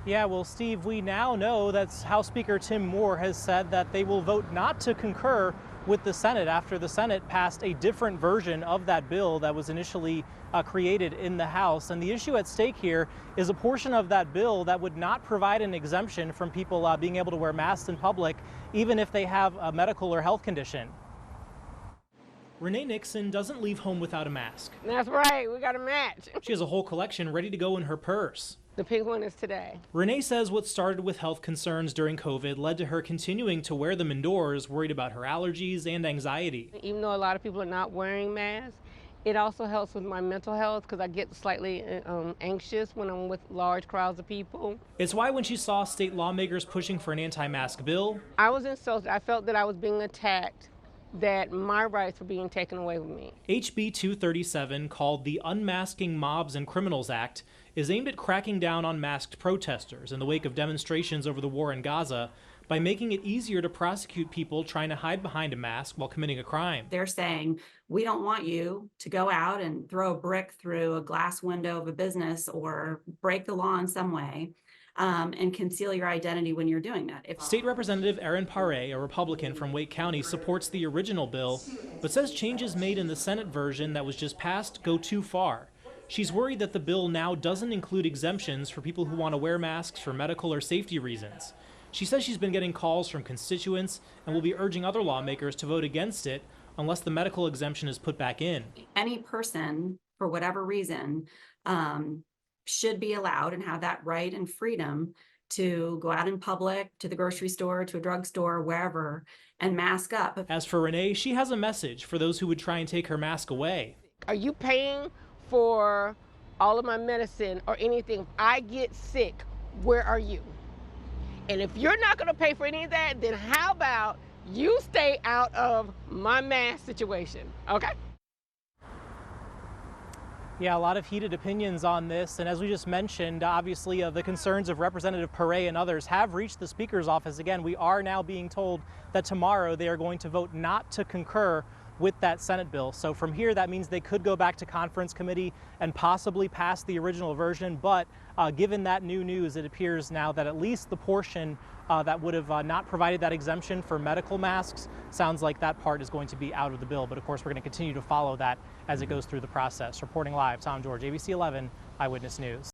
Yeah, well, Steve, we now know that House Speaker Tim Moore has said that they will vote not to concur with the Senate after the Senate passed a different version of that bill that was initially created in the House. And the issue at stake here is a portion of that bill that would not provide an exemption from people being able to wear masks in public, even if they have a medical or health condition. Renee Nixon doesn't leave home without a mask. That's right, we got a match. She has a whole collection ready to go in her purse. The pink one is today. Renee says what started with health concerns during COVID led to her continuing to wear them indoors, worried about her allergies and anxiety. Even though a lot of people are not wearing masks, it also helps with my mental health because I get slightly anxious when I'm with large crowds of people. It's why when she saw state lawmakers pushing for an anti-mask bill, I was insulted. I felt that I was being attacked, that my rights were being taken away from me. HB 237, called the Unmasking Mobs and Criminals Act, is aimed at cracking down on masked protesters in the wake of demonstrations over the war in Gaza by making it easier to prosecute people trying to hide behind a mask while committing a crime. They're saying, we don't want you to go out and throw a brick through a glass window of a business or break the law in some way. And conceal your identity when you're doing that. State Representative Erin Paré, a Republican from Wake County, supports the original bill, but says changes made in the Senate version that was just passed go too far. She's worried that the bill now doesn't include exemptions for people who want to wear masks for medical or safety reasons. She says she's been getting calls from constituents and will be urging other lawmakers to vote against it unless the medical exemption is put back in. Any person, for whatever reason, should be allowed and have that right and freedom to go out in public, to the grocery store, to a drugstore, wherever, and mask up. As for Renee, she has a message for those who would try and take her mask away. Are you paying for all of my medicine or anything? If I get sick, where are you? And if you're not going to pay for any of that, then how about you stay out of my mask situation, okay? Yeah, a lot of heated opinions on this, and as we just mentioned, obviously the concerns of Representative Paré and others have reached the Speaker's office. Again, we are now being told that tomorrow they are going to vote not to concur with that Senate bill. So from here, that means they could go back to conference committee and possibly pass the original version. But given that new news, it appears now that at least the portion that would have not provided that exemption for medical masks sounds like that part is going to be out of the bill. But of course, we're going to continue to follow that as it goes through the process. Reporting live, Tom George, ABC 11 Eyewitness News.